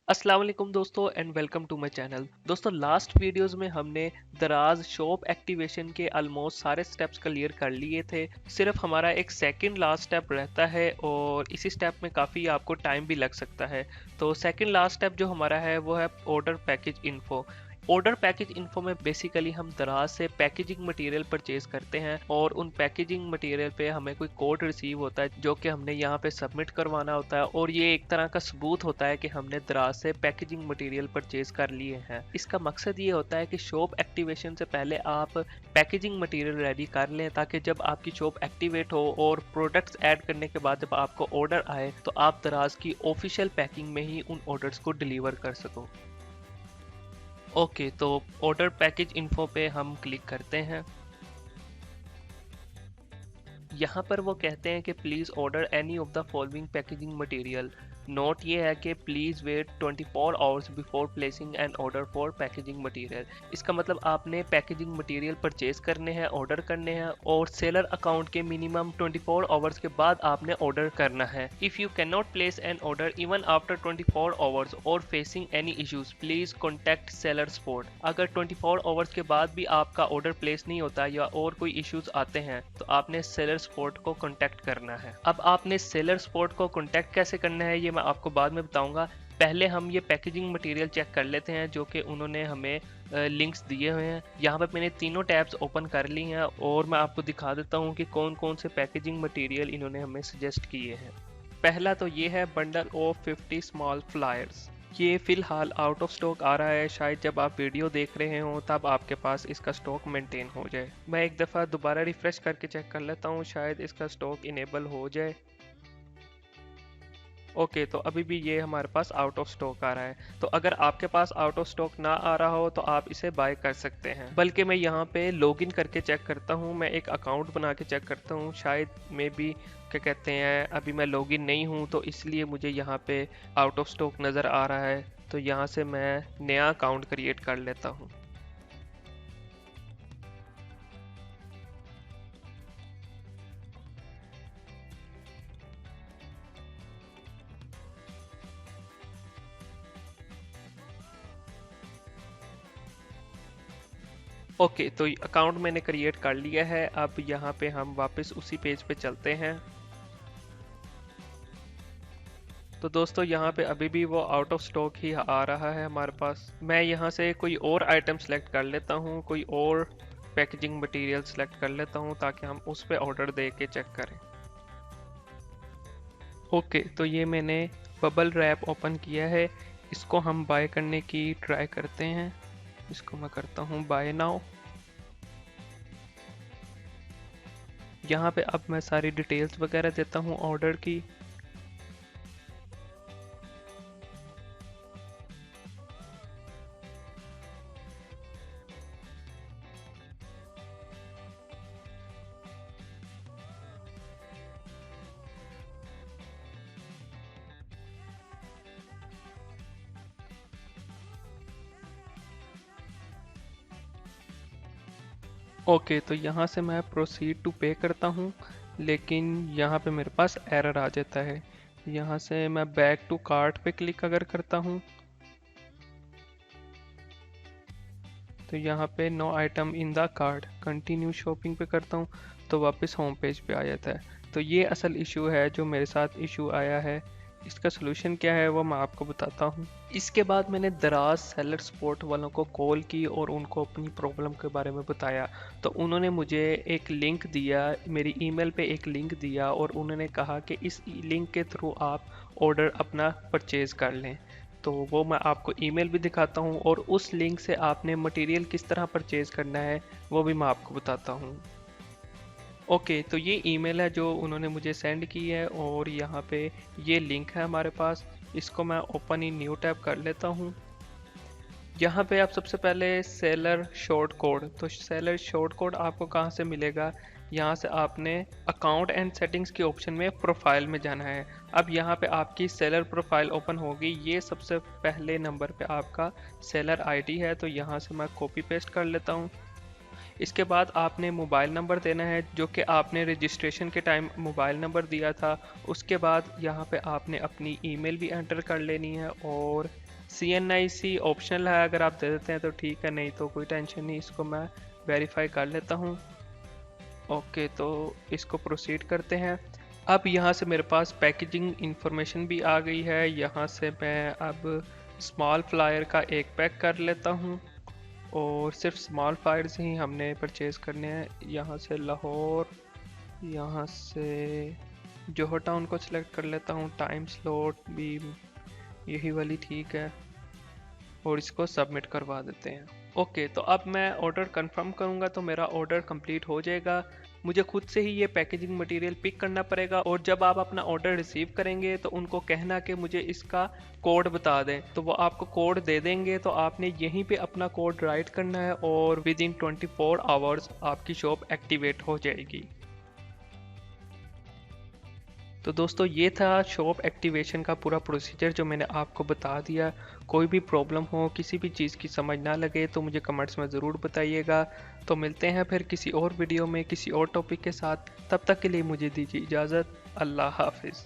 अस्सलाम वालेकुम दोस्तों and welcome to my channel. दोस्तों लास्ट वीडियोस में हमने दराज शॉप एक्टिवेशन के ऑलमोस्ट सारे स्टेप्स क्लियर कर लिए थे। सिर्फ हमारा एक सेकंड लास्ट स्टेप रहता है और इसी स्टेप में काफ़ी आपको टाइम भी लग सकता है। तो सेकंड लास्ट स्टेप जो हमारा है वो है order package info. Order package info में बेसिकली हम दराज से पैकेजिंग मटेरियल परचेज करते हैं और उन पैकेजिंग मटेरियल पे हमें कोई कोड रिसीव होता है जो कि हमने यहाँ पे सबमिट करवाना होता है और ये एक तरह का सबूत होता है कि हमने दराज से पैकेजिंग मटेरियल परचेज कर लिए हैं। इसका मकसद ये होता है कि शॉप एक्टिवेशन से पहले आप पैकेजिंग मटेरियल रेडी कर लें ताकि जब आपकी शॉप एक्टिवेट हो और प्रोडक्ट्स ऐड करने के बाद जब आपको ऑर्डर आए तो आप दराज की ऑफिशियल पैकिंग में ही उन ऑर्डर्स को डिलीवर कर सको। ओके, तो ऑर्डर पैकेज इन्फो पे हम क्लिक करते हैं। यहाँ पर वो कहते हैं कि please order any of the following packaging material. Note ये है कि please wait 24 hours before placing an order for packaging material. इसका मतलब आपने पैकेजिंग मटेरियल परचेज करने हैं, ऑर्डर करने हैं और सेलर अकाउंट के मिनिमम 24 आवर्स के बाद आपने ऑर्डर करना है। If you can not place an order even after 24 hours और facing any issues please contact seller support. अगर 24 आवर्स के बाद भी आपका ऑर्डर प्लेस नहीं होता या और कोई इश्यूज आते हैं तो आपने सेलर सपोर्ट को कॉन्टैक्ट करना है। अब आपने सेलर सपोर्ट को कॉन्टैक्ट कैसे करना है ये मैं आपको बाद में बताऊंगा। पहले हम ये पैकेजिंग मटेरियल चेक कर लेते हैं जो कि उन्होंने हमें लिंक्स दिए हुए हैं। यहाँ पर मैंने तीनों टैब्स ओपन कर ली हैं और मैं आपको दिखा देता हूँ कि कौन कौन से पैकेजिंग मटेरियल इन्होंने हमें सजेस्ट किए हैं। पहला तो ये है बंडल ऑफ 50 स्मॉल फ्लायर्स। ये फिलहाल आउट ऑफ स्टॉक आ रहा है, शायद जब आप वीडियो देख रहे हो तब आपके पास इसका स्टॉक मेंटेन हो जाए। मैं एक दफ़ा दोबारा रिफ्रेश करके चेक कर लेता हूँ, शायद इसका स्टॉक इनेबल हो जाए। ओके, तो अभी भी ये हमारे पास आउट ऑफ स्टॉक आ रहा है। तो अगर आपके पास आउट ऑफ स्टॉक ना आ रहा हो तो आप इसे बाय कर सकते हैं। बल्कि मैं यहाँ पे लॉगिन करके चेक करता हूँ, मैं एक अकाउंट बना के चेक करता हूँ, शायद मे बी क्या कहते हैं अभी मैं लॉगिन नहीं हूँ तो इसलिए मुझे यहाँ पे आउट ऑफ स्टॉक नज़र आ रहा है। तो यहाँ से मैं नया अकाउंट क्रिएट कर लेता हूँ। ओके, तो अकाउंट मैंने क्रिएट कर लिया है। अब यहाँ पे हम वापस उसी पेज पे चलते हैं। तो दोस्तों यहाँ पे अभी भी वो आउट ऑफ स्टॉक ही आ रहा है हमारे पास। मैं यहाँ से कोई और आइटम सेलेक्ट कर लेता हूँ, कोई और पैकेजिंग मटेरियल सेलेक्ट कर लेता हूँ ताकि हम उस पे ऑर्डर दे के चेक करें। ओके, तो ये मैंने बबल रैप ओपन किया है, इसको हम बाय करने की ट्राई करते हैं। इसको मैं करता हूँ बाय नाउ। यहाँ पे अब मैं सारी डिटेल्स वगैरह देता हूँ ऑर्डर की। ओके, तो यहाँ से मैं प्रोसीड टू पे करता हूँ, लेकिन यहाँ पे मेरे पास एरर आ जाता है। यहाँ से मैं बैक टू कार्ट पे क्लिक अगर करता हूँ तो यहाँ पे no item in the cart, continue shopping पे करता हूँ तो वापस होम पेज पे आ जाता है। तो ये असल इशू है जो मेरे साथ इशू आया है। इसका सोल्यूशन क्या है वो मैं आपको बताता हूँ। इसके बाद मैंने दराज सेलर सपोर्ट वालों को कॉल की और उनको अपनी प्रॉब्लम के बारे में बताया। तो उन्होंने मुझे एक लिंक दिया, मेरी ईमेल पे एक लिंक दिया और उन्होंने कहा कि इस लिंक के थ्रू आप ऑर्डर अपना परचेज कर लें। तो वो मैं आपको ईमेल भी दिखाता हूँ और उस लिंक से आपने मटेरियल किस तरह परचेज करना है वो भी मैं आपको बताता हूँ। ओके, तो ये ईमेल है जो उन्होंने मुझे सेंड की है और यहाँ पे ये लिंक है हमारे पास। इसको मैं ओपन इन न्यू टैब कर लेता हूँ। यहाँ पे आप सबसे पहले सेलर शॉर्ट कोड, तो सेलर शॉर्ट कोड आपको कहाँ से मिलेगा, यहाँ से आपने अकाउंट एंड सेटिंग्स के ऑप्शन में प्रोफाइल में जाना है। अब यहाँ पे आपकी सेलर प्रोफाइल ओपन होगी, ये सबसे पहले नंबर पे आपका सेलर आईडी है, तो यहाँ से मैं कॉपी पेस्ट कर लेता हूँ। इसके बाद आपने मोबाइल नंबर देना है जो कि आपने रजिस्ट्रेशन के टाइम मोबाइल नंबर दिया था। उसके बाद यहाँ पे आपने अपनी ईमेल भी एंटर कर लेनी है और CNIC ऑप्शनल है, अगर आप दे देते हैं तो ठीक है, नहीं तो कोई टेंशन नहीं, इसको मैं वेरीफाई कर लेता हूँ। ओके, तो इसको प्रोसीड करते हैं। अब यहाँ से मेरे पास पैकेजिंग इंफॉर्मेशन भी आ गई है। यहाँ से मैं अब स्मॉल फ्लायर का एक पैक कर लेता हूँ, और सिर्फ स्मॉल फ्लायर्स ही हमने परचेज़ करने हैं। यहाँ से लाहौर, यहाँ से जोहर टाउन को सिलेक्ट कर लेता हूँ। टाइम स्लॉट भी यही वाली ठीक है, और इसको सबमिट करवा देते हैं। ओके, तो अब मैं ऑर्डर कंफर्म करूँगा तो मेरा ऑर्डर कंप्लीट हो जाएगा। मुझे खुद से ही ये पैकेजिंग मटेरियल पिक करना पड़ेगा, और जब आप अपना ऑर्डर रिसीव करेंगे तो उनको कहना कि मुझे इसका कोड बता दें, तो वो आपको कोड दे देंगे। तो आपने यहीं पे अपना कोड राइट करना है, और विद इन 24 आवर्स आपकी शॉप एक्टिवेट हो जाएगी। तो दोस्तों, ये था शॉप एक्टिवेशन का पूरा प्रोसीजर जो मैंने आपको बता दिया। कोई भी प्रॉब्लम हो, किसी भी चीज़ की समझ ना लगे तो मुझे कमेंट्स में ज़रूर बताइएगा। तो मिलते हैं फिर किसी और वीडियो में किसी और टॉपिक के साथ। तब तक के लिए मुझे दीजिए इजाज़त। अल्लाह हाफिज़।